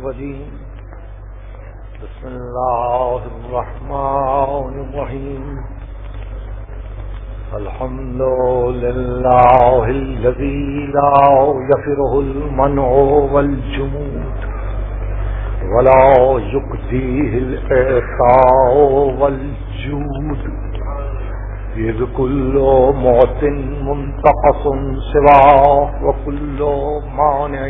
الرجيم بسم الله الرحمن الرحيم الحمد لله الذي لا يفره المنع والجمود ولا يقضيه الإعطاء والجود إذ كل معط منتقص سواه وكل مانع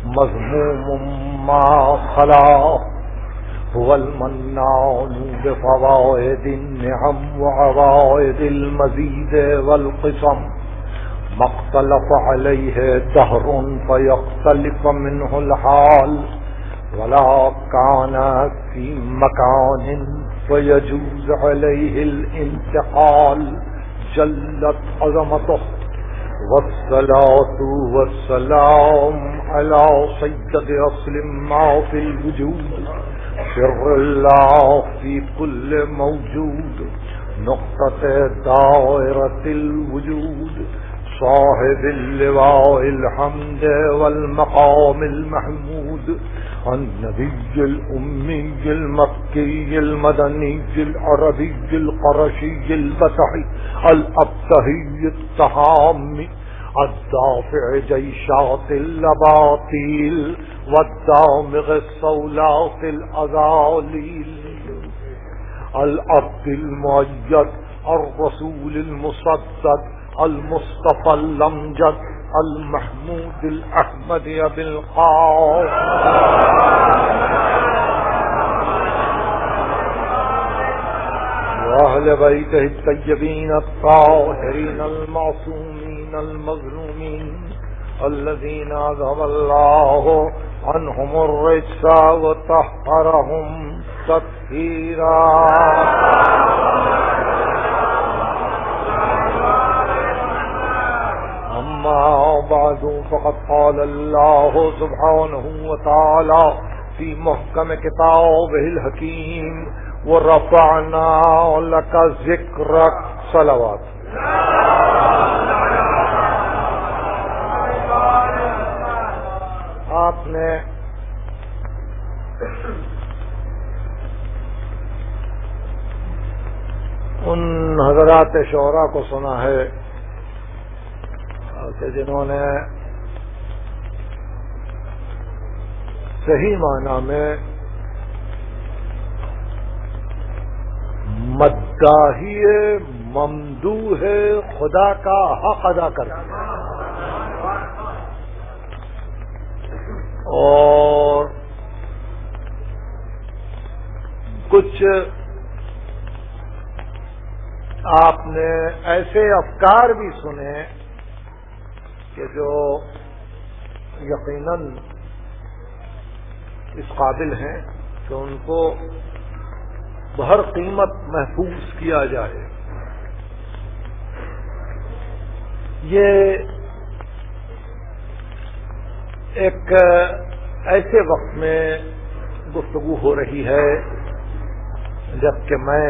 مذموم ما خلاه هو المنان بفوائد النعم وعوائد المزيد والقسم ما اختلف عليه دهر فيختلف منه الحال ولا كان في مكان فيجوز عليه الانتقال جلت عظمته والصلاة والسلام على سيد أصل ما في الوجود سر الله في كل موجود نقطة دائرة الوجود صاحب اللواء الحمد والمقام المحمود النبي الأمي المكي المدني العربي القرشي البصري الأبتهي التهامي الدافع جيشات الأباطيل والدامغ الصولات الأذاليل العبد المؤيد الرسول المصدق المصطفى الأمجد المحمود الأحمد أبي القاسم وأهل بيته الطيبين الطاهرين المعصومين المظلومين الذين أذهب الله عنهم الرجس وطهرهم تطهيرا أما بعد فقد قال الله سبحانه وتعالى في محكم كتابه الحكيم ورفعنا لك ذكرك صلوات آپ نے ان حضرات شعراء کو سنا ہے کہ جنہوں نے صحیح معنی میں مداحی ممدوح خدا کا حق ادا کرتے ہیں اور کچھ آپ نے ایسے افکار بھی سنے کہ جو یقیناً اس قابل ہیں کہ ان کو بہر قیمت محفوظ کیا جائے. یہ ایک ایسے وقت میں گفتگو ہو رہی ہے جبکہ میں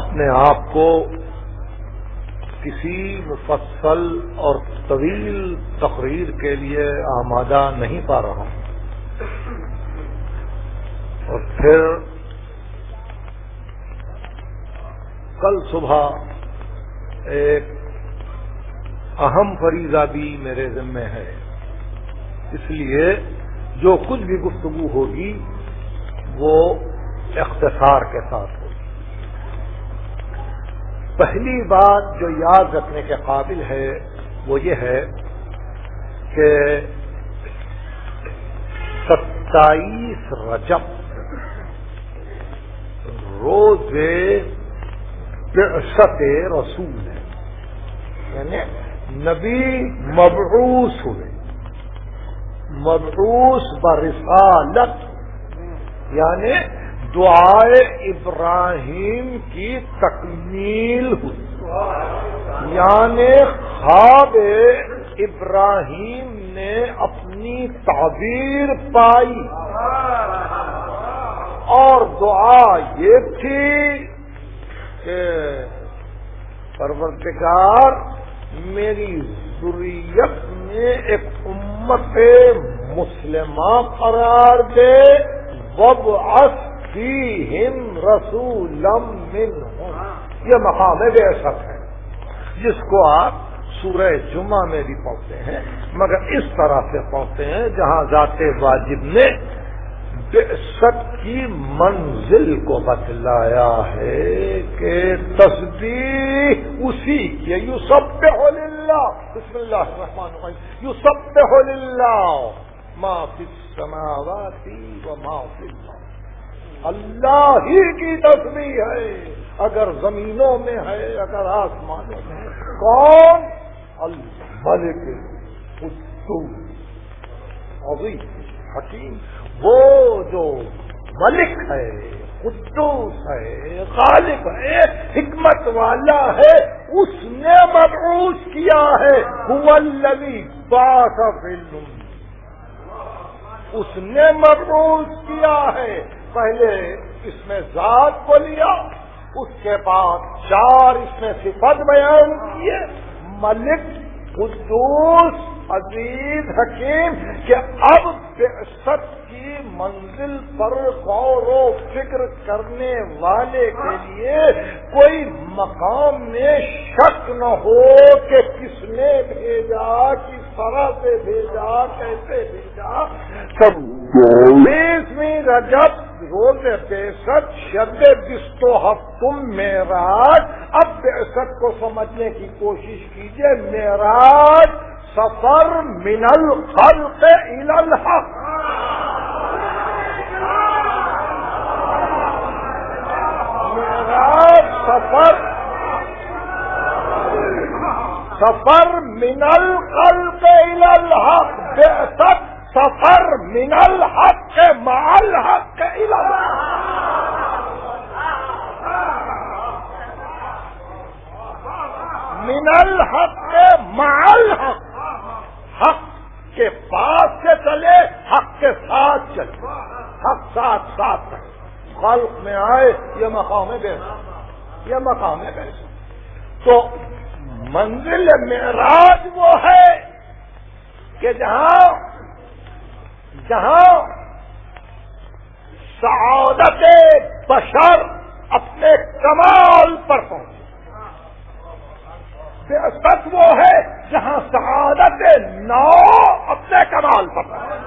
اپنے آپ کو کسی مفصل اور طویل تقریر کے لیے آمادہ نہیں پا رہا ہوں اور پھر کل صبح ایک اہم فریضہ بھی میرے ذمہ ہے. اس لیے جو کچھ بھی گفتگو ہوگی وہ اختصار کے ساتھ ہوگی. پہلی بات جو یاد رکھنے کے قابل ہے وہ یہ ہے کہ 27 رجب روز بعثت رسول ہے، یعنی نبی مبعوث ہوئے، مبعوث برسالت، یعنی دعائے ابراہیم کی تکمیل ہوئی، یعنی خواب ابراہیم نے اپنی تعبیر پائی اور دعا یہ تھی کہ پروردگار میری ذریت ہمیں ایک امت مسلمہ قرار دے، وابعث فیہم رسولا منہم، یہ مقام بعثت ہے جس کو آپ سورہ جمعہ میں بھی پڑھتے ہیں، مگر اس طرح سے پڑھتے ہیں جہاں ذات واجب نے بعثت کی منزل کو بتلایا ہے کہ تسبیح اسی کی، یسبح للہ، بسم اللہ الرحمن الرحیم، یسبح للہ ما فی السماوات وما فی الارض، اللہ ہی کی تسبیح ہے، اگر زمینوں میں ہے اگر آسمانوں میں ہے۔ کون؟ الملک القدوس عظیم حکیم، وہ جو ملک ہے، قدوس ہے، خالق ہے، حکمت والا ہے، اس نے مبعوث کیا ہے، هو الذی بعث فی الامین، اس نے مبعوث کیا ہے۔ پہلے اس میں ذات کو لیا، اس کے بعد 4 اس میں صفات بیان کیے، ملک، قدوس، عزیز، حکیم، کہ اب بعثت کی منزل پر غور و فکر کرنے والے کے لیے کوئی مقام میں شک نہ ہو کہ کس نے بھیجا، کس طرح سے بھیجا، کیسے بھیجا۔ سب 20ویں رجب روز بعثت، شب 27 معراج۔ اب بعثت کو سمجھنے کی کوشش کیجئے۔ معراج سفر من الخلق الى الحق، معراج سفر من الخلق الى الحق، بعثت سفر من الحق مع الحق الى الحق، من الحق مع الحق، حق کے پاس سے چلے، حق کے ساتھ چلے، حق ساتھ ساتھ چلے، خلق میں آئے، یہ مقام ہے بعثت، یہ مقام ہے بعثت۔ تو منزل معراج وہ ہے کہ جہاں سعادت بشر اپنے کمال پر پہنچے، بعثت وہ ہے جہاں سعادت نو اپنے کمال پر پہنچے،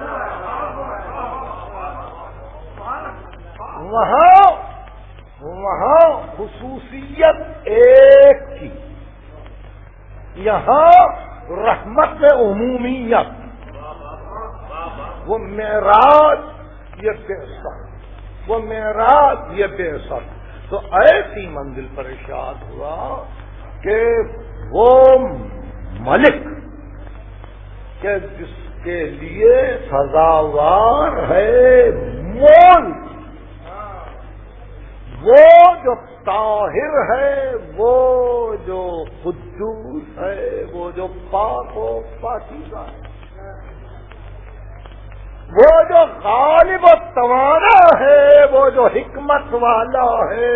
وہاں خصوصیت ایک تھی، یہاں رحمت میں عمومیت، وہ معراج یہ بعثت، وہ معراج یہ بعثت۔ تو ایسی منزل پر ارشاد ہوا کہ وہ ملک کہ جس کے لیے سزاوار ہے مول، وہ جو طاہر ہے، وہ جو قدوس ہے، وہ جو پاک و پاکیزہ ہے، وہ جو غالب و توانا ہے، وہ جو حکمت والا ہے،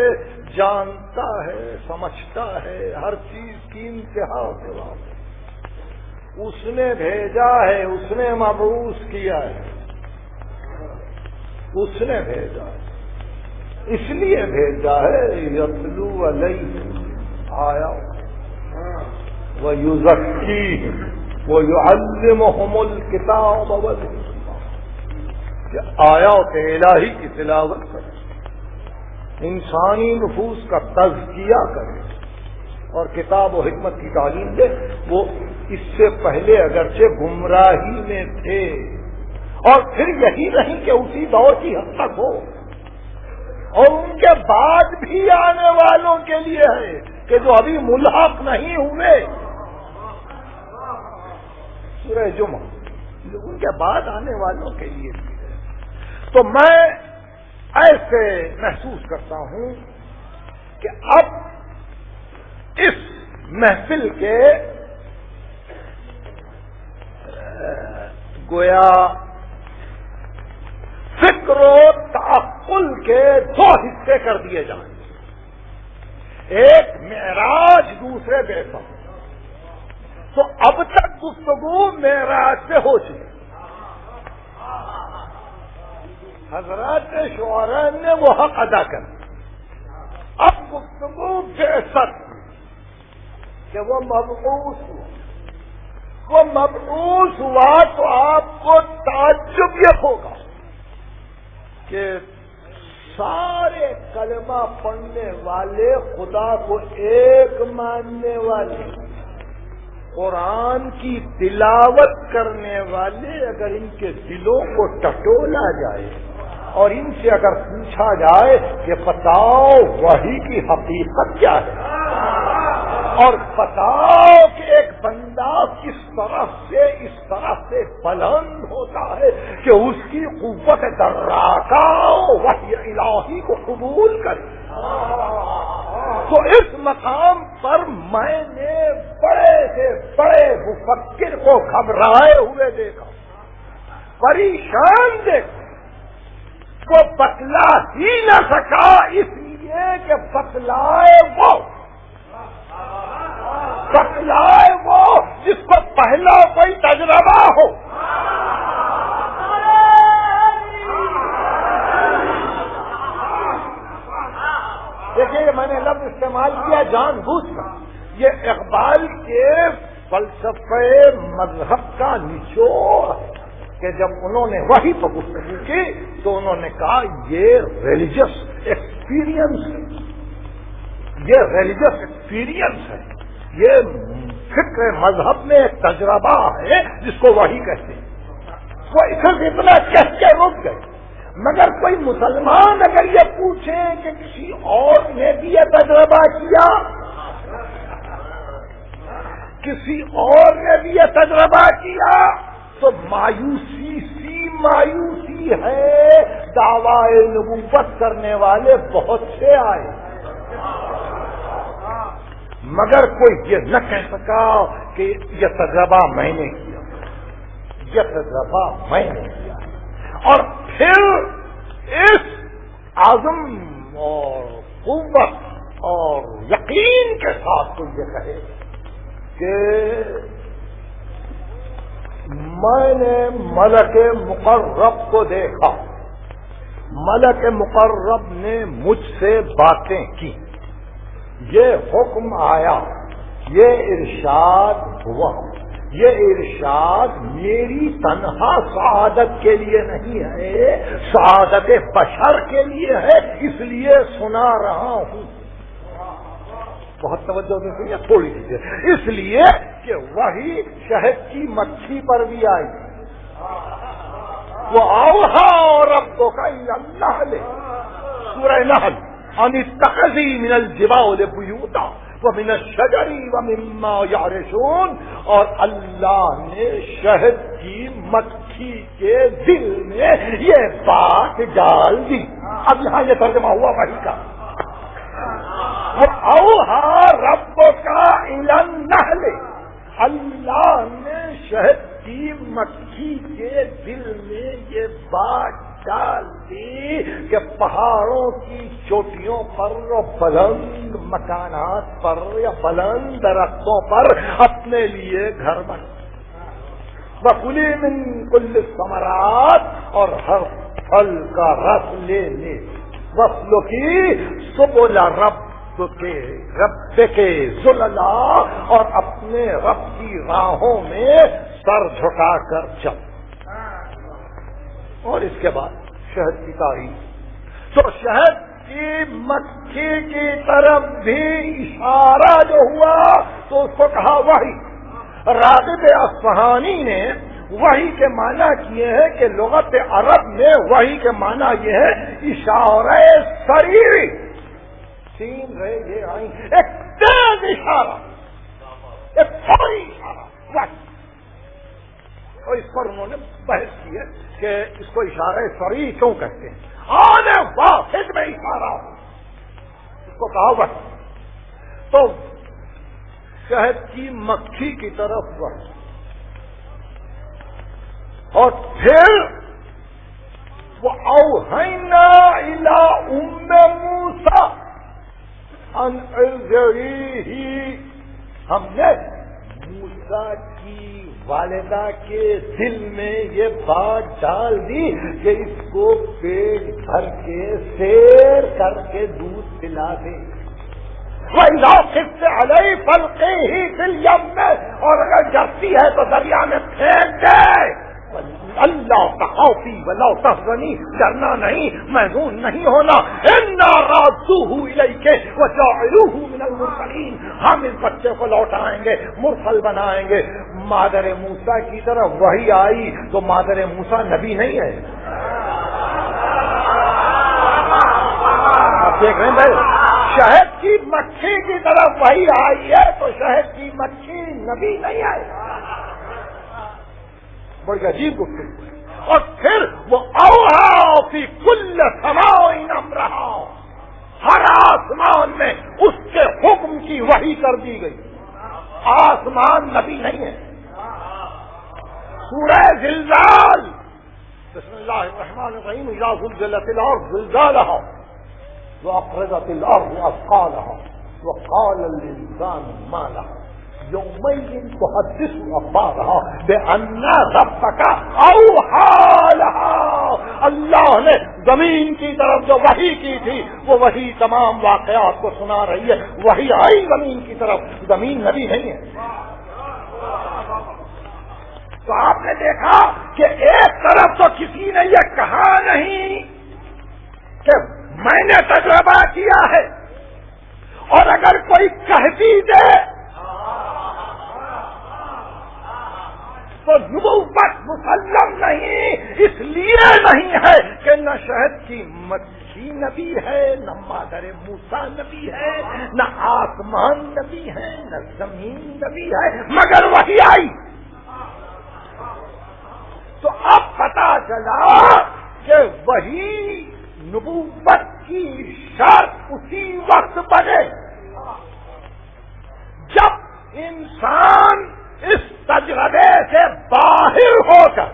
جانتا ہے، سمجھتا ہے، ہر چیز کی انتہا سے واقف، اس نے بھیجا ہے، اس نے مبعوث کیا ہے، اس نے بھیجا ہے، اس لیے بھیجا ہے یتلو علیہم آیات ویزکیہم ویعلمہم الکتاب والحکمہ، کہ آیات الہی کی تلاوت کرے، انسانی نفوس کا تزکیہ کرے اور کتاب و حکمت کی تعلیم دے۔ وہ اس سے پہلے اگرچہ گمراہی میں تھے، اور پھر یہی نہیں کہ اسی دور کی حد تک ہو، اور ان کے بعد بھی آنے والوں کے لیے ہے کہ جو ابھی ملحق نہیں ہوئے، سورہ جمعہ ان کے بعد آنے والوں کے لیے بھی ہے۔ تو میں ایسے محسوس کرتا ہوں کہ اب اس محفل کے گویا فکر و تعقل کے 2 حصے کر دیے جائیں، ایک معراج، دوسرے بعثت۔ تو اب تک گفتگو معراج پہ ہو چکی. حضرات شعراء نے وہ حق ادا کر. اب گفتگو بعثت کہ وہ مبعوث ہوا. وہ مبعوث ہوا تو آپ کو تعجب یہ ہوگا کہ سارے کلمہ پڑھنے والے خدا کو ایک ماننے والے قرآن کی تلاوت کرنے والے اگر ان کے دلوں کو ٹٹولا جائے اور ان سے اگر پوچھا جائے کہ بتاؤ وحی کی حقیقت کیا ہے اور بتاؤ کہ ایک بندہ کس طرح سے بلند ہوتا ہے کہ اس کی قوت دراکا وحی الہی کو قبول کرے، تو اس مقام پر میں نے بڑے سے بڑے مفکر کو گھبرائے ہوئے دیکھا، پریشان دیکھا. وہ بتلا ہی نہ سکا اس لیے کہ بتلائے وہ جس کو پہلا کوئی تجربہ ہو. دیکھیے میں نے لفظ استعمال کیا جان بوجھ کر، یہ اقبال کے فلسفے مذہب کا نچوڑ ہے کہ جب انہوں نے وحی پر گفتگو کی تو انہوں نے کہا یہ ریلیجس ایکسپیرینس ہے، یہ ریلیجس ایکسپیرینس ہے، یہ فکر مذہب میں ایک تجربہ ہے جس کو وحی کہتے ہیں. وہ صرف اتنا کہہ کے رک گئے. مگر کوئی مسلمان اگر یہ پوچھے کہ کسی اور نے بھی یہ تجربہ کیا، کسی اور نے بھی یہ تجربہ کیا، تو مایوسی ہے. دعوی نبوت کرنے والے بہت سے آئے مگر کوئی یہ نہ کہہ سکا کہ یہ تجربہ میں نے کیا، یہ تجربہ میں نے کیا. اور پھر اس عزم اور قوت اور یقین کے ساتھ تو یہ کہے کہ میں نے ملک مقرب کو دیکھا، ملک مقرب نے مجھ سے باتیں کی، یہ حکم آیا، یہ ارشاد ہوا. یہ ارشاد میری تنہا سعادت کے لیے نہیں ہے، سعادت بشر کے لیے ہے، اس لیے سنا رہا ہوں. بہت توجہ نہیں سنی، تھوڑی سی. اس لیے کہ وہی شہد کی مکھی پر بھی آئی. وہ اوحا ربک الی النحل، سورہ نحل، ان اتخذی من الجبال بیوتا ومن الشجر ومما یعرشون. اور اللہ نے شہد کی مکھی کے دل میں یہ بات ڈال دی. اب یہاں یہ ترجمہ ہوا وحی کا. اوحا ربک الی النحل، اللہ نے شہد کی مکھی کے دل میں یہ بات ڈال دی کہ پہاڑوں کی چوٹیوں پر اور بلند مکانات پر یا بلند درختوں پر اپنے لیے گھر بنا. وَكُلِي مِن كُلِّ الثَّمَرَاتِ، اور ہر پھل کا رس لے لے. وَاسْلُكِي سُبُلَ رَبِّكِ ذُلَلًا، اور اپنے رب کی راہوں میں سر جھکا کر چل. اور اس کے بعد شہد کی تعریف. تو شہد کی مکھی کی طرف بھی اشارہ جو ہوا تو اس کو کہا وحی. راغب اصفہانی نے وحی کے معنی کیے ہیں کہ لغت عرب میں وحی کے معنی یہ ہے اشارہ سریری. تین رہے یہ آئی، ایک تیز اشارہ، ایک فوری اشارہ وحی. اور اس پر انہوں نے بحث کی ہے کہ اس کو اشارہ سری کیوں کہتے ہیں. آنے واحد میں اشارہ ہو، اس کو کہا وحی. تو شہد کی مکھی کی طرف وحی. اور پھر وہ اوحینا الی ام موسیٰ ان ارضعیہ، ہم نے موسیٰ کی والدہ کے دل میں یہ بات ڈال دی کہ اس کو پیٹ بھر کے سیر کر کے دودھ پلا دے. وَإِذَا خِفْتَ عَلَيْهِ فَالْقِيهِ فِي الْيَمِّ، اور اگر ڈرتی ہے تو دریا میں پھینک دے. اللہ تخافی ولا تحزنی، ڈرنا نہیں، محزون نہیں ہونا. اِنَّا رَادُّوهُ إِلَيْكَ وَجَاعِلُوهُ مِنَ الْمُرْسَلِينَ، ہم اس بچے کو لوٹائیں گے، مرسل بنائیں گے. مادر موسیٰ کی طرف وحی آئی تو مادر موسیٰ نبی نہیں ہے. آپ دیکھ رہے ہیں بھائی، شہد کی مکھی کی طرف وحی آئی ہے تو شہد کی مکھی نبی نہیں آئے. بڑی عجیب گفتگو ہے. اور پھر وہ اوہا فی کل سماء امرہا، ہر آسمان میں اس کے حکم کی وحی کر دی گئی. آسمان نبی نہیں ہے. سورہ زلزال، بسم اللہ الرحمن الرحیم، اذا زلزلت الارض زلزالها واخرجت الارض اثقالها وقال الانسان ما لها يومئذ تحدث اخبارها بان ربك اوحى لها. اللہ نے زمین کی طرف جو وحی کی تھی وہ وحی تمام واقعات کو سنا رہی ہے. وحی آئی زمین کی طرف، زمین نبی نہیں ہے. تو آپ نے دیکھا کہ ایک طرف تو کسی نے یہ کہا نہیں کہ میں نے تجربہ کیا ہے، اور اگر کوئی کہہ بھی دے تو نبوت مسلم نہیں. اس لیے نہیں ہے کہ نہ شہد کی مکھی نبی ہے، نہ مادر موسیٰ نبی ہے، نہ آسمان نبی ہے، نہ زمین نبی ہے، مگر وحی آئی. تو اب پتا چلا کہ وہی نبوت کی شرط اسی وقت بنے جب انسان اس تجربے سے باہر ہو کر،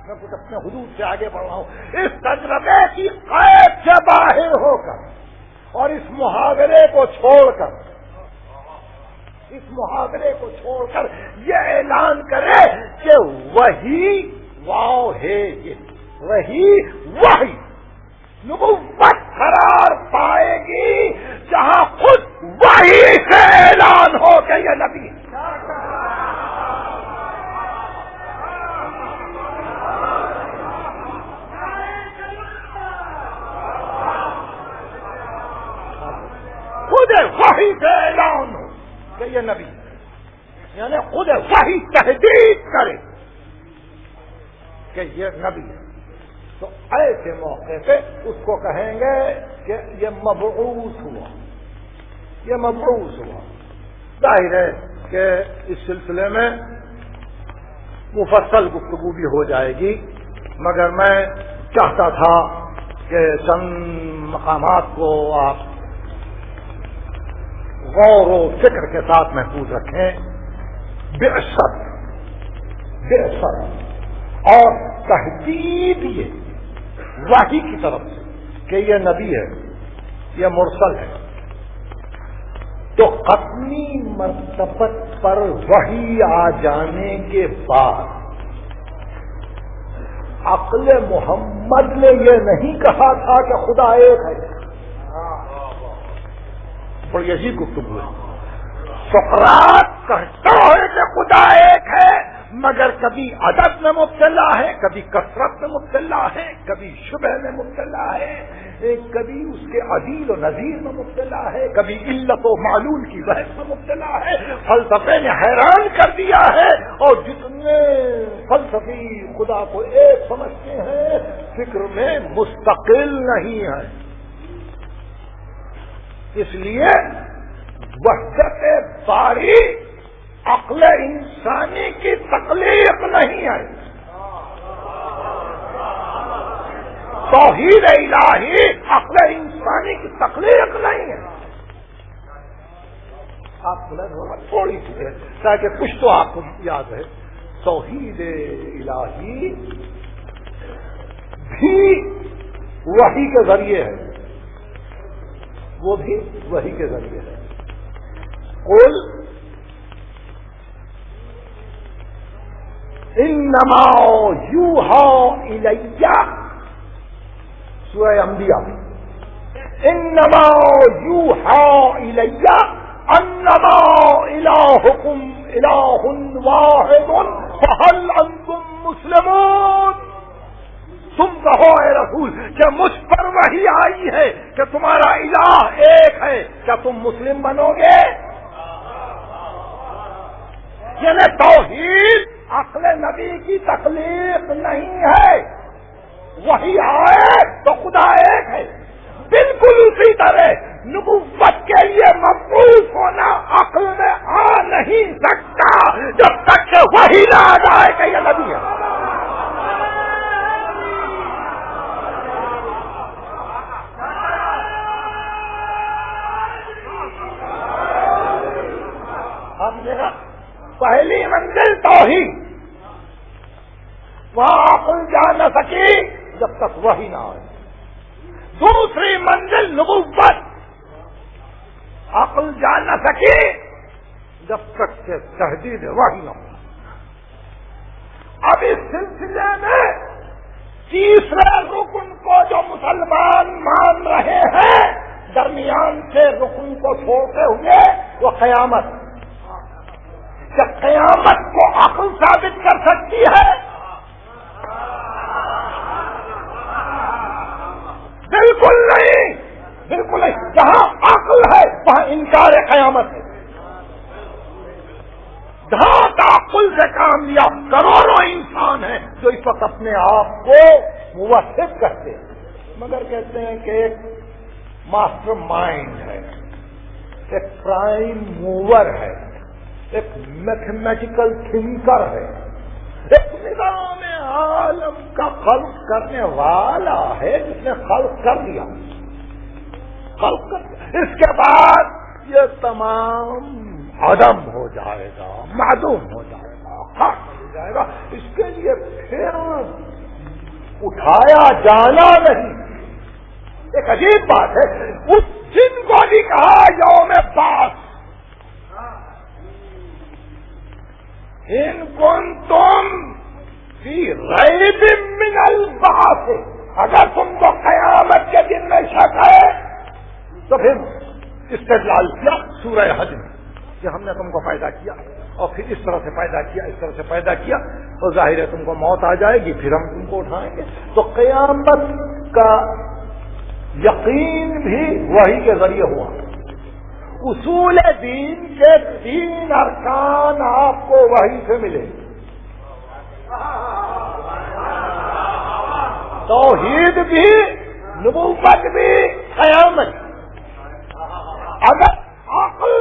میں کچھ اپنے حدود سے آگے بڑھ رہا ہوں، اس تجربے کی قید سے باہر ہو کر اور اس محاورے کو چھوڑ کر یہ اعلان کرے کہ وہی واو ہے، یہ وہی نبوت قرار پائے گی جہاں خود وہی سے اعلان ہو کہ یہ نبی ہے. خود وحی سے اعلان ہو کہ یہ نبی ہے، یعنی خود وحی تحقیق کرے کہ یہ نبی ہے. تو ایسے موقع پہ اس کو کہیں گے کہ یہ مبعوث ہوا. ظاہر ہے کہ اس سلسلے میں مفصل گفتگو بھی ہو جائے گی، مگر میں چاہتا تھا کہ چند مقامات کو آپ غور و فکر کے ساتھ محفوظ رکھیں. بعثت اور تحدید یہ وحی کی طرف سے کہ یہ نبی ہے، یہ مرسل ہے. تو قطعی مرتبت پر وحی آ جانے کے بعد عقل محمد نے یہ نہیں کہا تھا کہ خدا ایک ہے. بڑی عجیب گفتگو ہے. سقراط کہتا ہے کہ خدا ایک ہے، مگر کبھی عدد میں مبتلا ہے، کبھی کثرت میں مبتلا ہے، کبھی شبہ میں مبتلا ہے، کبھی اس کے عدیل و نظیر میں مبتلا ہے، کبھی علت و معلول کی بحث میں مبتلا ہے. فلسفے نے حیران کر دیا ہے، اور جتنے فلسفی خدا کو ایک سمجھتے ہیں فکر میں مستقل نہیں ہے. اس لیے وحدت باری عقل انسانی کی تخلیق نہیں ہے. توحید الہی عقل انسانی کی تخلیق نہیں ہے. آپ تھوڑی سی ہے تاکہ کچھ تو آپ کو یاد ہے. توحید الہی بھی وحی کے ذریعے ہے، وہ بھی وحی کے ذریعے ہے. قل انما یوحا الیہ، سورہ انبیاء، انما یوحا الیہ انما الہکم الہ واحد فہل انتم مسلمون۔ تم کہو اے رسول کہ مجھ پر وحی آئی ہے کہ تمہارا الہ ایک ہے، کیا تم مسلم بنو گے؟ یعنی توحید عقل نبی کی تخلیق نہیں ہے، وحی آئے تو خدا ایک ہے۔ بالکل اسی طرح نبوت کے لیے مبعوث ہونا عقل میں آ نہیں سکتا جب تک کہ وحی نہ آ جائے کہ یہ نبی ہے۔ پہلی منزل توحید، وہاں عقل جا نہ سکی جب تک وحی نہ آئے۔ دوسری منزل نبوت، عقل جا نہ سکی جب تک کہ تحدید وحی نہ ہو۔ اب اس سلسلے میں تیسرے رکن کو جو مسلمان مان رہے ہیں درمیان سے رکن کو چھوڑتے ہوئے، وہ قیامت، کہ قیامت کو عقل ثابت کر سکتی ہے؟ بالکل نہیں، بالکل نہیں۔ جہاں عقل ہے وہاں انکار قیامت ہے۔ جہاں تعقل سے کام لیا کروڑوں انسان ہیں جو اس وقت اپنے آپ کو موحد کہتے ہیں، مگر کہتے ہیں کہ ایک ماسٹر مائنڈ ہے، ایک پرائم موور ہے، ایک میتھمیٹیکل تھنکر ہے، ایک نظام عالم کا خلق کرنے والا ہے جس نے خلق کر دیا، خلق کر دیا۔ اس کے بعد یہ تمام عدم ہو جائے گا، معدوم ہو جائے گا، ختم ہو جائے گا۔ اس کے لیے پھر اٹھایا جانا نہیں۔ ایک عجیب بات ہے، اس دن کو بھی کہا یوم بعث، ان کنتم فی ریب من البعث، اگر تم کو قیامت کے دن میں شک ہے تو پھر استدلال کیا سورہ حج میں کہ ہم نے تم کو پیدا کیا اور پھر اس طرح سے پیدا کیا، اس طرح سے پیدا کیا، تو ظاہر ہے تم کو موت آ جائے گی، پھر ہم تم کو اٹھائیں گے۔ تو قیامت کا یقین بھی وحی کے ذریعے ہوا۔ اصول دین کے 3 ارکان آپ کو وحی سے ملے، توحید بھی، نبوت بھی، قیامت۔ اگر عقل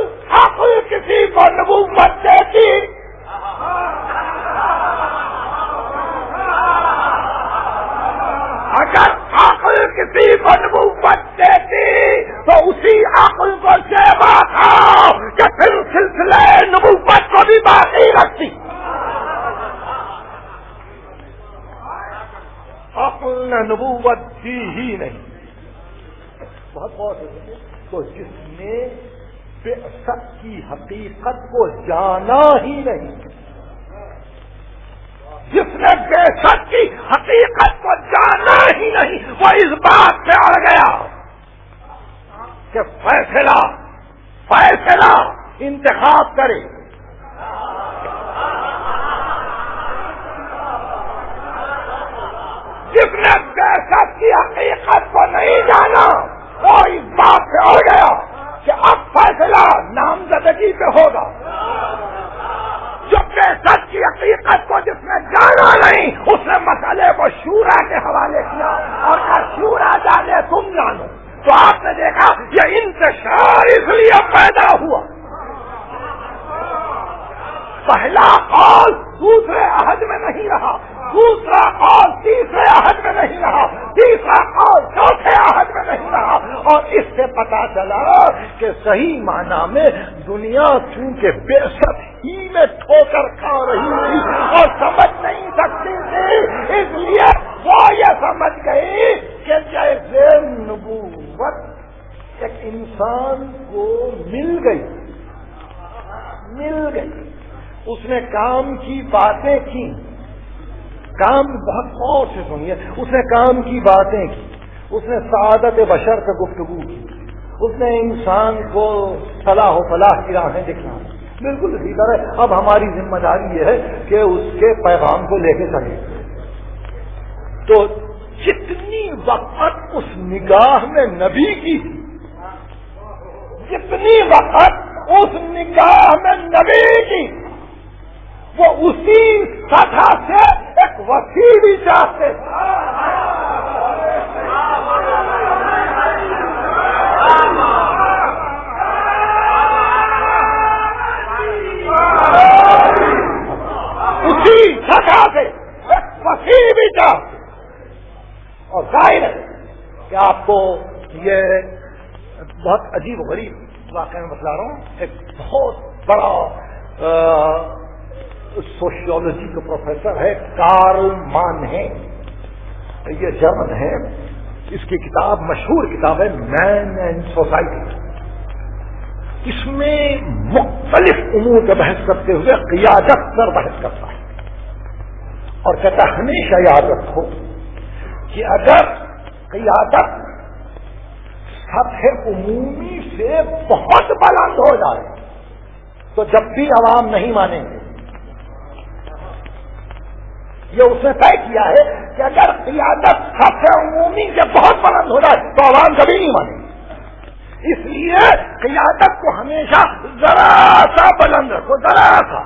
کسی کو نبوت دیتی اگر عقل کسی کو نبوت دیتی تو اسی عقل کو شیوا تھا کہ پھر سلسلے نبوت کو بھی باقی رکھتی۔ عقل نے نبوت دی ہی نہیں۔ بہت تو جس نے بعثت کی حقیقت کو جانا ہی نہیں، جس نے بعثت کی حقیقت کو جانا ہی نہیں، وہ اس بات سے اڑ گیا کہ فیصلہ انتخاب کرے۔ جس نے بعثت کی حقیقت کو نہیں جانا وہ اس بات سے اڑ گیا کہ اب فیصلہ نامزدگی پہ ہوگا۔ جو بعثت کی حقیقت کو جس نے جانا نہیں اس نے مسئلے کو شورا کے حوالے کیا اور کہا شورا جانے تم جانو۔ تو آپ نے دیکھا یہ انتشار اس لیے پیدا ہوا، پہلا قول دوسرے عہد میں نہیں رہا، دوسرا قول تیسرے عہد میں نہیں رہا، تیسرا قول چوتھے عہد میں نہیں رہا، اور اس سے پتا چلا کہ صحیح معنی میں دنیا چونکہ بعثت ہی میں ٹھوکر کھا رہی تھی اور سمجھ نہیں سکتی تھی، اس لیے وہ یہ سمجھ گئی کہ جیسے نبوت ایک انسان کو مل گئی، اس نے کام کی باتیں کی، کام بہت غور سے سنیے. اس نے کام کی باتیں کی, اس نے سعادت بشر سے گفتگو کی, اس نے انسان کو صلاح و فلاح کی راہیں دکھائیں. بالکل اسی طرح اب ہماری ذمہ داری یہ ہے کہ اس کے پیغام کو لے کے چلیں. تو جتنی وقت اس نگاہ میں نبی کی تھی, جتنی وقت اس نگاہ میں نبی کی, وہ اسی سطح سے ایک وسیع بھی چاہتے تھے. اسی سطح سے ایک وسیع بھی چاہتے. اور ظاہر ہے کہ آپ کو یہ بہت عجیب و غریب واقعہ میں بتلا رہا ہوں. ایک بہت بڑا سوشیولوجی کا پروفیسر ہے کارل مانہیم, یہ جرمن ہے. اس کی کتاب مشہور کتاب ہے مین اینڈ سوسائٹی. اس میں مختلف امور کا بحث کرتے ہوئے قیادت پر بحث کرتا ہے اور کہتا ہے ہمیشہ یاد رکھو کہ اگر قیادت سطح عمومی سے بہت بلند ہو جائے تو جب بھی عوام نہیں مانیں گے. یہ اس نے طے کیا ہے کہ اگر قیادت سطح عمومی سے بہت بلند ہو جائے تو عوام کبھی نہیں مانیں گے. اس لیے قیادت کو ہمیشہ ذرا سا بلند رکھو, ذرا سا,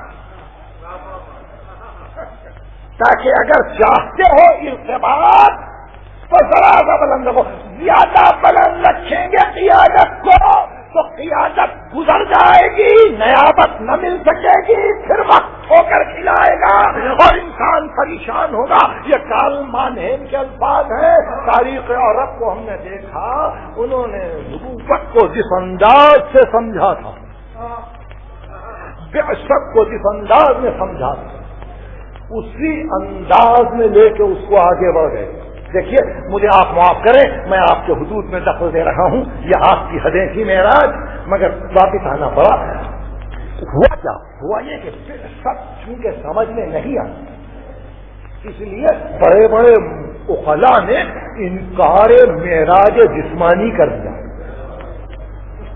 تاکہ اگر چاہتے ہو ارتباط تو ذرا سا بلند رکھو. زیادہ بلند رکھیں گے قیادت کو تو قیادت گزر جائے گی, نیابت نہ مل سکے گی, پھر وقت ہو کر کھلائے گا اور انسان پریشان ہوگا. یہ کارل مانہیم کے الفاظ ہیں. تاریخ عرب کو ہم نے دیکھا, انہوں نے نبوت کو جس انداز سے سمجھا تھا, بعثت کو جس انداز میں سمجھا تھا, اسی انداز میں لے کے اس کو آگے بڑھ گئے. دیکھیے مجھے آپ معاف کریں, میں آپ کے حدود میں دخل دے رہا ہوں, یہ آپ کی حدیں تھی معراج, مگر واپس آنا پڑا. ہوا کیا؟ ہوا یہ کہ سب چونکہ سمجھ میں نہیں آتا, اس لیے بڑے بڑے عقلاء نے انکار معراج جسمانی کر دیا,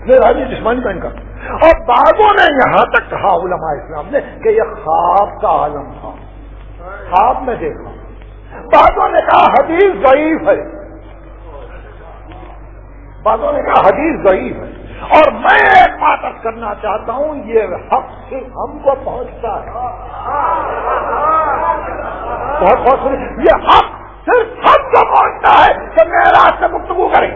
معراج جسمانی کا انکار. اور بعضوں نے یہاں تک کہا علماء اسلام نے کہ یہ خواب کا عالم تھا, خواب میں دیکھا. بعضوں نے کہا حدیث ضعیف ہے, بعضوں نے کہا حدیث ضعیف ہے. اور میں ایک بات کرنا چاہتا ہوں, یہ حق صرف ہم کو پہنچتا ہے, یہ حق صرف ہم کو پہنچتا ہے کہ معراج سے گفتگو کریں.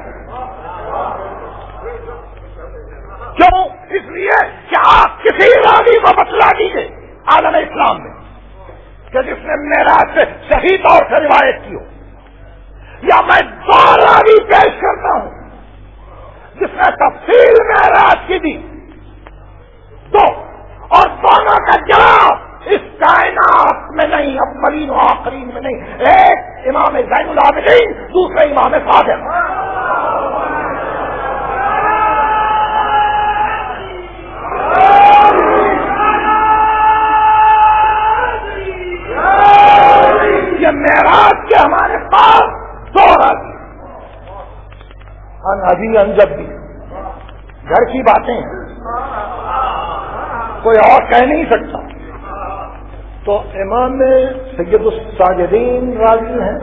کیوں؟ اس لیے کہ آپ کسی راوی کو بتلا دیجیے عالم اسلام میں کہ جس نے معراج سے صحیح طور سے روایت کی ہو, یا میں دو راوی پیش کرتا ہوں جس نے تفصیل معراج کی دی, دو, اور دونوں کا جواب اس کائنات میں نہیں, اولین و آخرین میں نہیں. ایک امام زین العابدین, دوسرے امام صادق. یہ معراج کے ہمارے پاس دو راوی, انابی انجبی, گھر کی باتیں ہیں, کوئی اور کہہ نہیں سکتا. تو امام سید الساجدین راوی ہیں,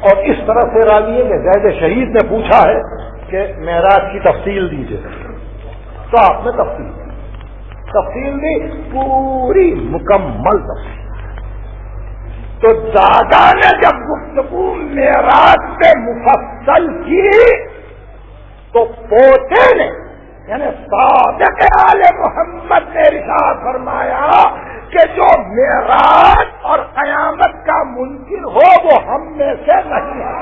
اور اس طرح سے راوی ہے کہ زید شہید نے پوچھا ہے کہ معراج کی تفصیل دیجیے, تو آپ نے تفصیل دی, پوری مکمل تفصیل. تو دادا نے جب گفتگو معراج پہ مفصل کی تو پوتے نے یعنی صادق آل محمد نے ارشاد فرمایا کہ جو معراج اور قیامت کا منکر ہو وہ ہم میں سے نہیں ہے.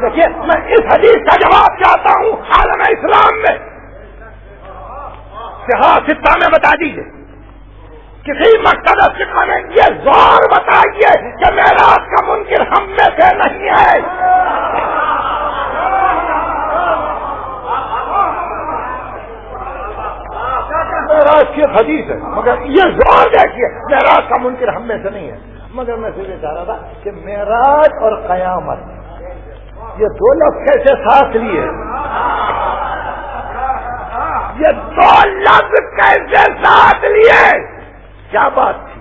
دیکھیے میں اس حدیث کا جواب چاہتا ہوں عالم اسلام میں, ستہ میں بتا دیجیے, کسی مقصد فقہ میں یہ زور بتائیے کہ معراج کا منکر ہم میں سے نہیں ہے. کی ایک حدیث ہے، مگر یہ زور دیکھیے معراج کا منکر ہم میں سے نہیں ہے، مگر میں سیدھے چاہ رہا تھا کہ معراج اور قیامت یہ دو لفظ کیسے ساتھ لیے، یہ دو لفظ کیسے ساتھ لیے، کیا بات تھی؟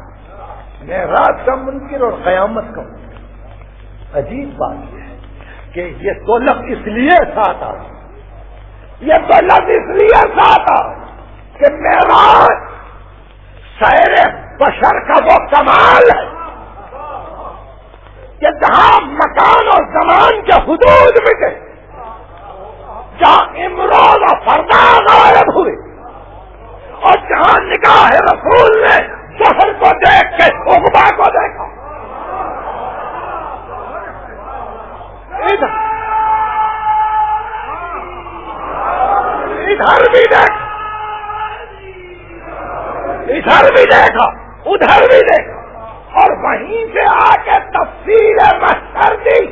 معراج کا منکر اور قیامت کا منکر، عجیب بات یہ ہے کہ یہ دو لفظ اس لیے ساتھ آ، یہ دو لفظ اس لیے ساتھ آ کہ معراج سیر بشر کا وہ کمال ہے کہ جہاں مکان اور زمان کے حدود مٹے، جہاں امروز اور فردا غائب ہوئے، اور جہاں نگاہ رسول نے ظہر کو دیکھ کے عقبہ کو دیکھا، ادھر بھی دیکھا، ادھر بھی دیکھا، ادھر بھی دیکھا، اور وہیں سے آ کے تفصیل محشر دی،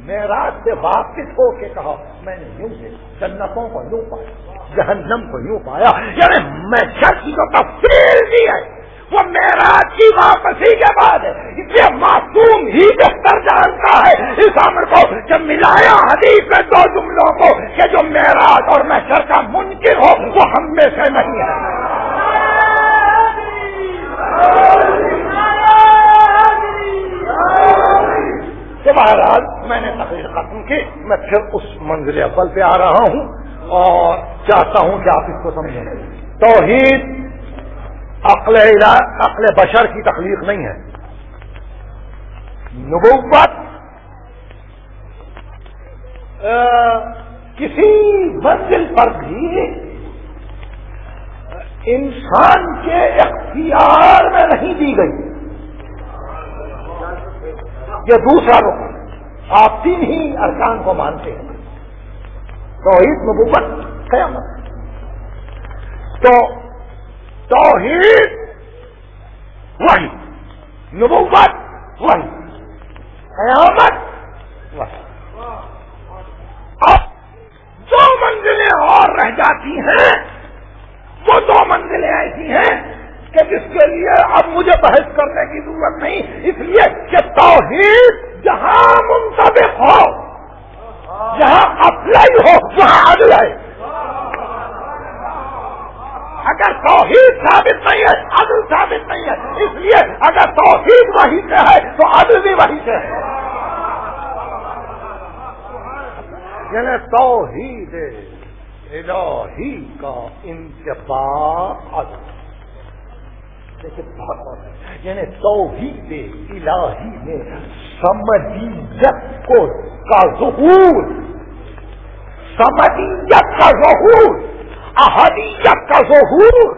معراج سے واپس ہو کے کہا میں نے یوں دیکھا، جنتوں کو یوں پایا، جہنم کو یوں پایا، یعنی محشر کی جو تفصیل دی ہے وہ معراج کی واپسی کے بعد ہے۔ یہ معصوم ہی بہتر جانتا ہے اس امر کو کہ ملایا حدیث میں دو جملوں کو کہ جو معراج اور محشر کا منکر ہو وہ ہم میں سے نہیں ہے۔ تو بہرحال میں نے تقریر ختم کی، میں پھر اس منزل اول پہ آ رہا ہوں اور چاہتا ہوں کہ آپ اس کو سمجھیں۔ توحید عقل بشر کی تخلیق نہیں ہے، نبوت کسی منزل پر بھی انسان کے اختیار میں نہیں دی گئی، یہ دوسرا رکن۔ آپ تین ہی ارکان کو مانتے ہیں، توحید، نبوت، قیامت۔ تو توحید وہی، نبوت وہی، قیامت وہی۔ اب دو منزلیں اور رہ جاتی ہیں، وہ دو منزلیں ایسی ہیں کہ جس کے لیے اب مجھے بحث کرنے کی ضرورت نہیں، اس لیے کہ توحید جہاں منطبق ہو، جہاں اپلائی ہو، وہاں عدل ہے۔ اگر توحید ثابت نہیں ہے، عدل ثابت نہیں ہے، اس لیے اگر توحید وہی سے ہے تو عدل بھی وہی سے ہے، یعنی توحید الہی کا انتفاع عدل، یعنی توحید الہی میں سمجھیت کا ظہور، سمجھیت کا ظہور، احدیت کا ظہور،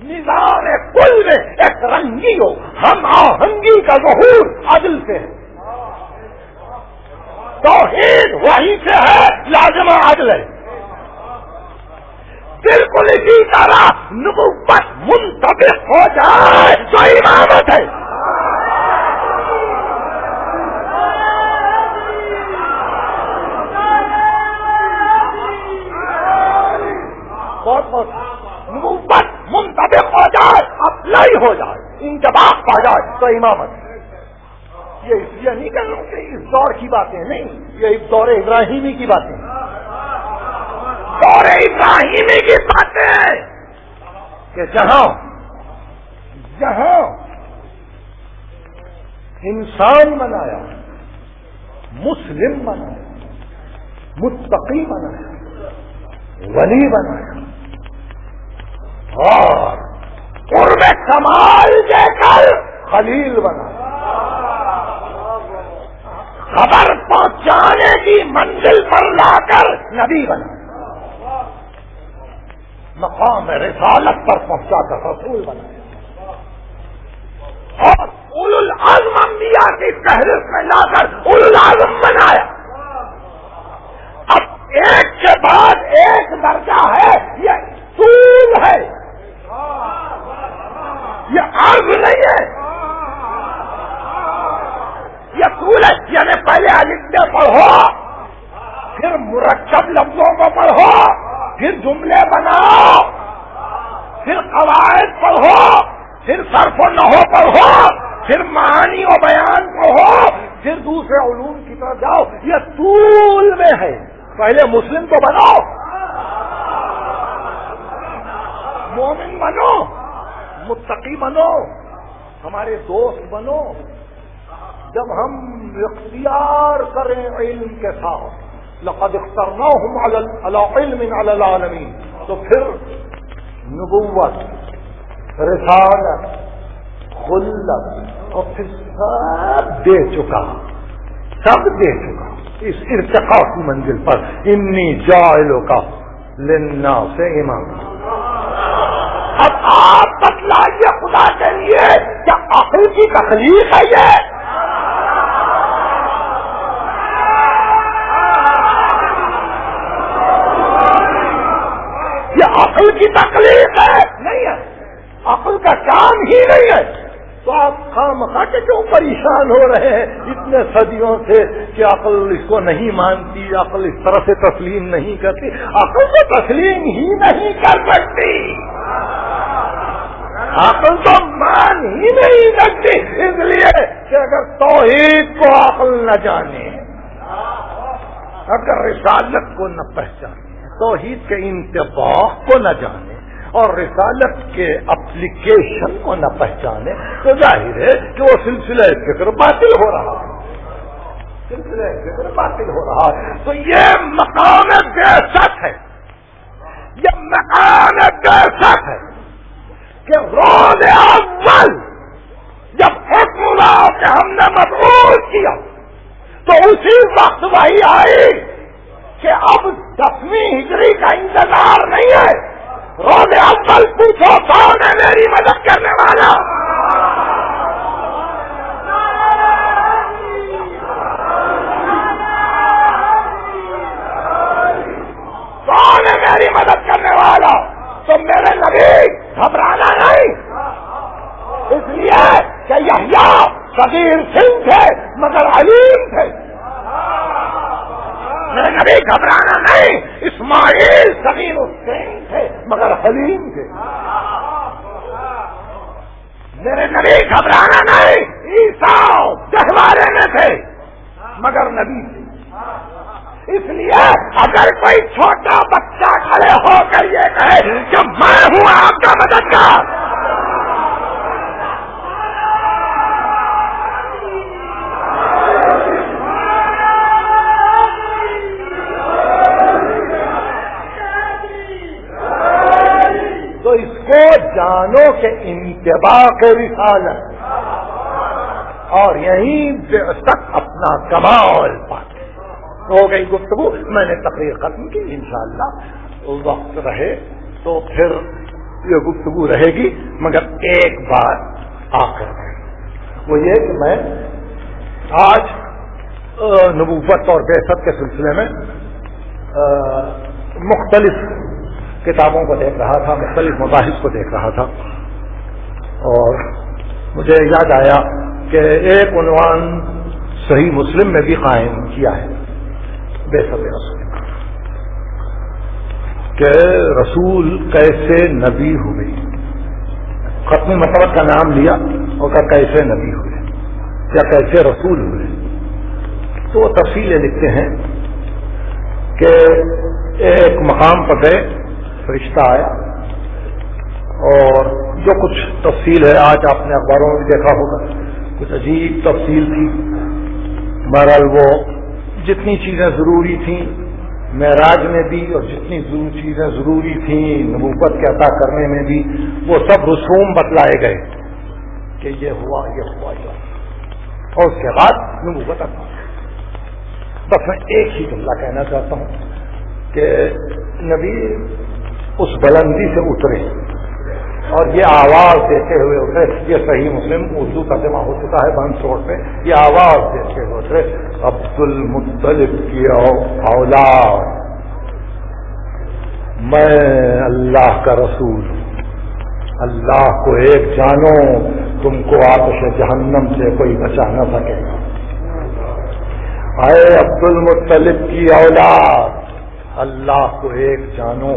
نظام کل میں ایک رنگی ہو، ہم آہنگی کا ظہور عدل سے ہے۔ توحید وہی سے ہے، لازمہ عدل ہے۔ بالکل اسی طرح نبوت منطبق ہو جائے تو امامت ہے۔ نبوت منطبق ہو جائے، اپلائی ہو جائے، انتباق پا جائے تو امامت۔ یہ اس لیے نہیں کہہ رہا کہ اس دور کی باتیں نہیں، یہ اس دور ابراہیمی کی باتیں، دور ابراہیمی کی باتیں ہیں کہ جہاں انسان بنایا، مسلم بنایا، متقی بنایا، ولی بنایا، اور قرب کمال دے کر خلیل بنایا، خبر پہنچانے کی منزل پر لا کر نبی بنایا، مقام رسالت پر پہنچا کر رسول بنایا، اور اولو العزم انبیاء کی فہرست میں لا کر اولو العزم بنایا۔ اب ایک کے بعد ایک درجہ ہے، یہ طول ہے، یہ عرض نہیں ہے، یہ طول ہے، یعنی پہلے الف پڑھو، پھر مرکب لفظوں کو پڑھو، پھر جملے بناؤ، پھر قواعد پڑھو، پھر صرف و نحو پڑھو، پھر معانی و بیان پڑھو، پھر دوسرے علوم کی طرف جاؤ. یہ طول میں ہے. پہلے مسلم تو بنو، مومن بنو، متقی بنو، ہمارے دوست بنو. جب ہم اختیار کریں علم کے ساتھ، لقد اخترناہم علی علم علی العالمین، تو پھر نبوت، رسالت، خلت، اور پھر سب دے چکا، سب دے چکا اس ارتقاء کی منزل پر. انی جاعلک للناس اماما. اب آپ بتلائیے خدا کے لیے کیا عقل کی تخلیق ہے یہ؟ یہ عقل کی تخلیق ہے؟ نہیں ہے، عقل کا کام ہی نہیں ہے. تو آپ خواہ کے کیوں پریشان ہو رہے ہیں اتنے صدیوں سے کہ عقل اس کو نہیں مانتی، عقل اس طرح سے تسلیم نہیں کرتی. عقل تو تسلیم ہی نہیں کر سکتی، عقل تو مان ہی نہیں سکتی. اس لیے کہ اگر توحید کو عقل نہ جانے، اگر رسالت کو نہ پہچانے، توحید کے انتباہ کو نہ جانے اور رسالت کے اپلیکیشن کو نہ پہچانے، تو ظاہر ہے کہ وہ سلسلہ فکر باطل ہو رہا ہے، سلسلہ فکر باطل ہو رہا ہے. تو یہ مقام بعثت ہے، یہ مقام بعثت ہے کہ روز اول جب حکم ہوا کہ ہم نے مبعوث کیا، تو اسی وقت وہی آئی کہ اب 10ویں ہجری کا انتظار نہیں ہے. روز اول پوچھو کون ہے میری مدد کرنے والا؟ کون ہے میری مدد کرنے والا؟ تو میرے نبی گھبرانا نہیں، اس لیے کہ یحییٰ صغیر سن تھے مگر علیم تھے. میرے نبی گھبرانا نہیں، اسماعیل صغیر السن تھے مگر حلیم تھے. میرے نبی گھبرانا نہیں، عیسیٰ گہوارے میں تھے مگر نبی تھے. اس لیے اگر کوئی چھوٹا بچہ کھڑے ہو کر یہ کہے کہ میں ہوں آپ کا مددگار، تو اس کو جانو کہ انتباہ رسالت اور یہیں بعثت اپنا کمال پاتے. ہو گئی گفتگو، میں نے تقریر ختم کی. انشاءاللہ وقت رہے تو پھر یہ گفتگو رہے گی، مگر ایک بات آخر میں وہ یہ کہ میں آج نبوت اور بعثت کے سلسلے میں مختلف کتابوں کو دیکھ رہا تھا، مختلف مباحث کو دیکھ رہا تھا، اور مجھے یاد آیا کہ ایک عنوان صحیح مسلم میں بھی قائم کیا ہے بعثت رسول کا، کہ رسول کیسے نبی ہوئے. ختم مطلب کا نام لیا اور کہا کیسے نبی ہوئے یا کیسے رسول ہوئے. تو وہ تفصیلیں لکھتے ہیں کہ ایک مقام پر گئے، فرشتہ آیا، اور جو کچھ تفصیل ہے آج آپ نے اخباروں میں دیکھا ہوگا، کچھ عجیب تفصیل تھی. بہرحال وہ جتنی چیزیں ضروری تھیں معراج میں بھی اور جتنی چیزیں ضروری تھیں نبوت کے عطا کرنے میں بھی، وہ سب رسوم بتلائے گئے کہ یہ ہوا یہ ہوا یہ ہوا، اور اس کے بعد نبوت عطا. بس میں ایک ہی جملہ کہنا چاہتا ہوں کہ نبی اس بلندی سے اترے اور یہ آواز دیتے ہوئے اترے. یہ صحیح مسلم اردو ترجمہ ہو چکا ہے بند روڈ پہ. یہ آواز دیتے ہوئے اترے، عبد المطلب کی اولاد، میں اللہ کا رسول ہوں، اللہ کو ایک جانو، تم کو آتش جہنم سے کوئی بچا نہ سکے گا. اے عبد المطلب کی اولاد، اللہ کو ایک جانو،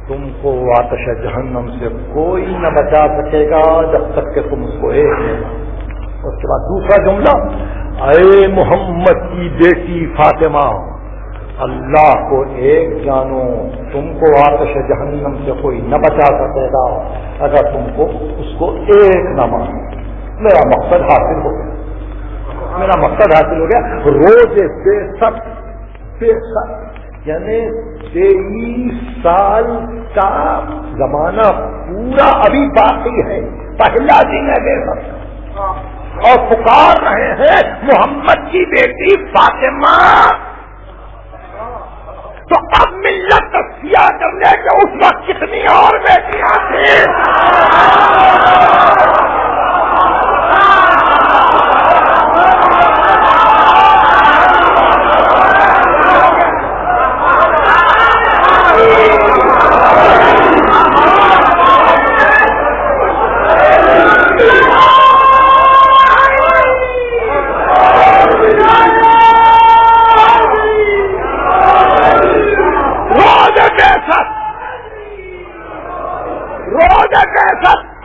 تم کو آتش جہنم سے کوئی نہ بچا سکے گا جب تک کہ تم اس کو ایک لے گا۔ اس کے بعد دوسرا جملہ، اے محمد کی بیٹی فاطمہ، اللہ کو ایک جانو، تم کو آتش جہنم سے کوئی نہ بچا سکے گا اگر تم کو اس کو ایک نہ مانو۔ میرا مقصد حاصل ہو گیا، میرا مقصد حاصل ہو گیا۔ روز بے شک یعنی 23 سال کا زمانہ پورا ابھی باقی ہے، پہلا دن ہے بے شک، اور پکار رہے ہیں محمد کی بیٹی فاطمہ۔ تو اب ملت تصفیہ کرنے کے اس وقت کتنی اور بیٹیاں تھیں؟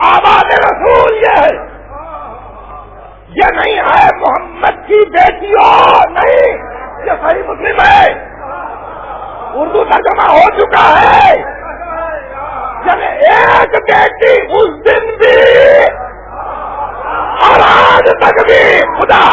آباد رسول یہ ہے، یہ نہیں ہے محمد کی بیٹیوں، نہیں، یہ صحیح مسلم ہے، اردو ترجمہ ہو چکا ہے۔ یعنی ایک بیٹی اس دن بھی اور آج تک بھی خدا